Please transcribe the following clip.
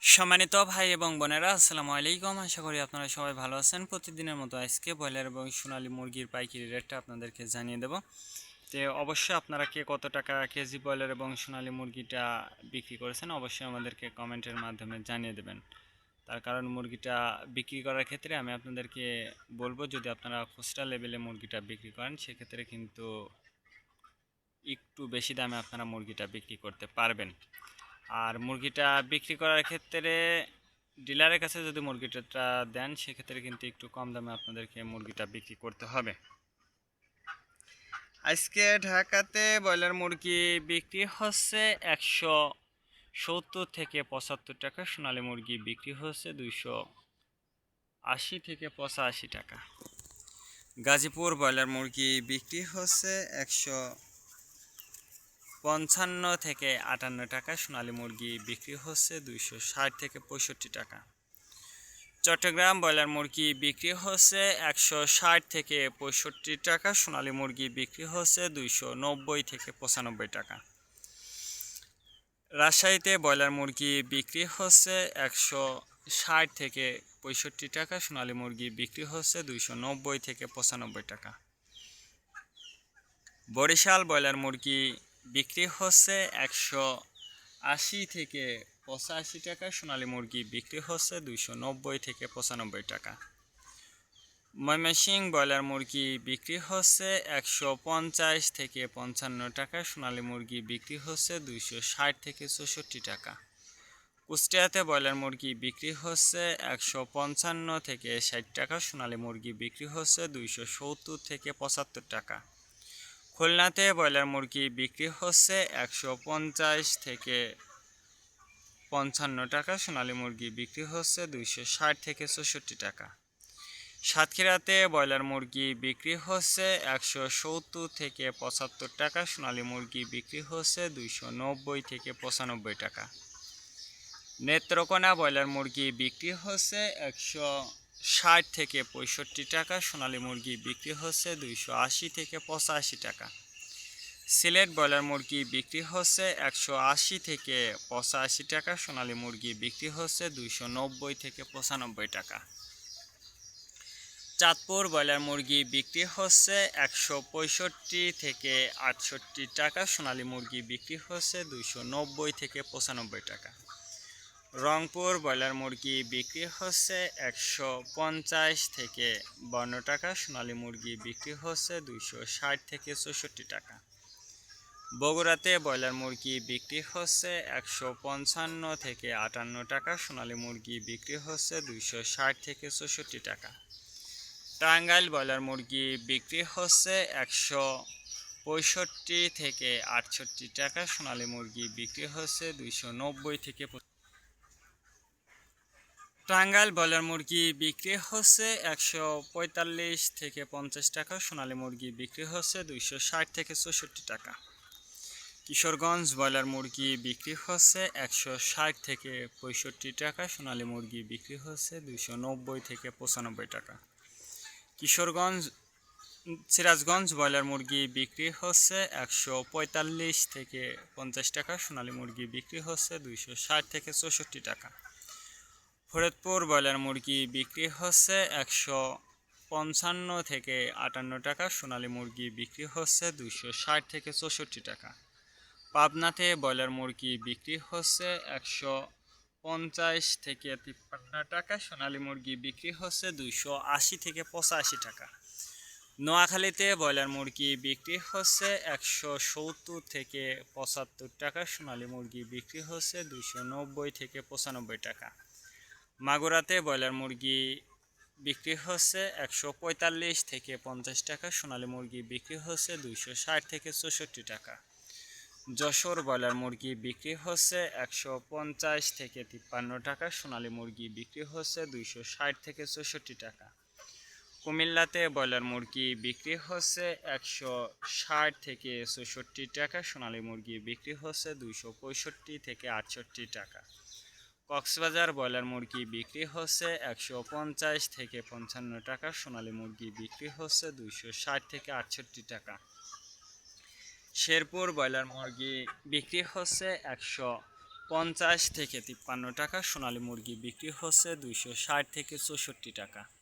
সম্মানিত ভাই এবং বোনেরা, আসসালামু আলাইকুম। আশা করি আপনারা সবাই ভালো আছেন। প্রতিদিনের মতো আজকে ব্রয়লার এবং সোনালী মুরগির পাইকারি রেটটা আপনাদেরকে জানিয়ে দেব। তো অবশ্যই আপনারা কে কত টাকা কেজি ব্রয়লার এবং সোনালী মুরগিটা বিক্রি করেছেন অবশ্যই আমাদেরকে কমেন্টের মাধ্যমে জানিয়ে দেবেন। তার কারণ মুরগিটা বিক্রি করার ক্ষেত্রে আমি আপনাদেরকে বলবো, যদি আপনারা খুচরা লেভেলে মুরগিটা বিক্রি করেন সেক্ষেত্রে কিন্তু একটু বেশি দামে আপনারা মুরগিটা বিক্রি করতে পারবেন। আর মুরগিটা বিক্রি করার ক্ষেত্রে ডিলারের কাছে যদি মুরগিটা দেন সেক্ষেত্রে কিন্তু একটু কম দামে আপনাদেরকে মুরগিটা বিক্রি করতে হবে। আজকে ঢাকাতে ব্রয়লার মুরগি বিক্রি হচ্ছে 170 থেকে 75 টাকা, সোনালী মুরগি বিক্রি হচ্ছে 280 থেকে 85 টাকা। গাজীপুর ব্রয়লার মুরগি বিক্রি হচ্ছে 155 থেকে 58 টাকা, সোনালী মুরগি বিক্রি হচ্ছে 260 থেকে 65 টাকা। চট্টগ্রাম ব্রয়লার মুরগি বিক্রি হচ্ছে 160 থেকে 65 টাকা, সোনালী মুরগি বিক্রি হচ্ছে 290 থেকে 95 টাকা। রাজশাহীতে ব্রয়লার মুরগি বিক্রি হচ্ছে 160 থেকে 65 টাকা, সোনালী মুরগি বিক্রি হচ্ছে 290 থেকে 95 টাকা। বরিশাল ব্রয়লার মুরগি বিক্রি হচ্ছে 180 থেকে 85 টাকা, সোনালী মুরগি বিক্রি হচ্ছে 290 থেকে 95 টাকা। ময়মনসিংহ ব্রয়লার মুরগি বিক্রি হচ্ছে 150 থেকে 55 টাকা, সোনালী মুরগি বিক্রি হচ্ছে 260 থেকে 64 টাকা। কুষ্টিয়াতে ব্রয়লার মুরগি বিক্রি হচ্ছে 155 থেকে 60 টাকা, সোনালী মুরগি বিক্রি হচ্ছে 270 থেকে 75 টাকা। খুলনাতে ব্রয়লার মুরগি বিক্রি হচ্ছে 150 থেকে 55 টাকা, সোনালী মুরগি বিক্রি হচ্ছে 260 থেকে 64 টাকা। সাতক্ষীরাতে ব্রয়লার মুরগি বিক্রি হচ্ছে 170 থেকে 75 টাকা, সোনালী মুরগি বিক্রি হচ্ছে 290 থেকে 95 টাকা। নেত্রকোনা ব্রয়লার মুরগি বিক্রি হচ্ছে 160 থেকে 65 টাকা, সোনালী মুরগি বিক্রি হচ্ছে 280 থেকে 85 টাকা। সিলেট ব্রয়লার মুরগি বিক্রি হচ্ছে 180 থেকে 85 টাকা, সোনালী মুরগি বিক্রি হচ্ছে 290 থেকে 95 টাকা। চাঁদপুর ব্রয়লার মুরগি বিক্রি হচ্ছে 165 থেকে 68 টাকা, সোনালী মুরগি বিক্রি হচ্ছে 290 থেকে 95 টাকা। রংপুর ব্রয়লার মুরগি বিক্রি হচ্ছে 150 থেকে 52 টাকা, সোনালী মুরগি বিক্রি হচ্ছে 260 থেকে 64 টাকা। বগুড়াতে ব্রয়লার মুরগি বিক্রি হচ্ছে 155 থেকে 58 টাকা, সোনালী মুরগি বিক্রি হচ্ছে 260 থেকে 64 টাকা। টাঙ্গাইল ব্রয়লার মুরগি বিক্রি হচ্ছে 165 থেকে 68 টাকা, সোনালী মুরগি বিক্রি হচ্ছে 290 থেকে। টাঙ্গাইল ব্রয়লার মুরগি বিক্রি হচ্ছে 145 থেকে 50 টাকা, সোনালী মুরগি বিক্রি হচ্ছে 260 থেকে 64 টাকা। কিশোরগঞ্জ ব্রয়লার মুরগি বিক্রি হচ্ছে 160 থেকে 65 টাকা, সোনালী মুরগি বিক্রি হচ্ছে 290 থেকে 95 টাকা। কিশোরগঞ্জ সিরাজগঞ্জ ব্রয়লার মুরগি বিক্রি হচ্ছে 145 থেকে 50 টাকা, সোনালী মুরগি বিক্রি হচ্ছে 260 থেকে 64 টাকা। ফরিদপুর ব্রয়লার মুরগি বিক্রি হচ্ছে 155 থেকে 58 টাকা, সোনালী মুরগি বিক্রি হচ্ছে 260 থেকে 64 টাকা। পাবনাতে ব্রয়লার মুরগি বিক্রি হচ্ছে 150 থেকে 53 টাকা, সোনালী মুরগি বিক্রি হচ্ছে 280 থেকে 85 টাকা। নোয়াখালীতে ব্রয়লার মুরগি বিক্রি হচ্ছে 170 থেকে 75 টাকা, সোনালী মুরগি বিক্রি হচ্ছে 290 থেকে 95 টাকা। মাগুরাতে ব্রয়লার মুরগি বিক্রি হচ্ছে 145 থেকে 50 টাকা, সোনালী মুরগি বিক্রি হচ্ছে 260 থেকে 64 টাকা। যশোর ব্রয়লার মুরগি বিক্রি হচ্ছে 150 থেকে 53 টাকা, সোনালী মুরগি বিক্রি হচ্ছে 260 থেকে 64 টাকা। কুমিল্লাতে ব্রয়লার মুরগি বিক্রি হচ্ছে 160 থেকে 64 টাকা, সোনালী মুরগি বিক্রি হচ্ছে 265 থেকে 68 টাকা। কক্সবাজার ব্রয়লার মুরগি বিক্রি হচ্ছে 150 থেকে 55 টাকা, সোনালী মুরগি বিক্রি হচ্ছে 260 থেকে 68 টাকা। শেরপুর ব্রয়লার মুরগি বিক্রি হচ্ছে 50 থেকে 53 টাকা, সোনালী মুরগি বিক্রি হচ্ছে 260 থেকে 64 টাকা।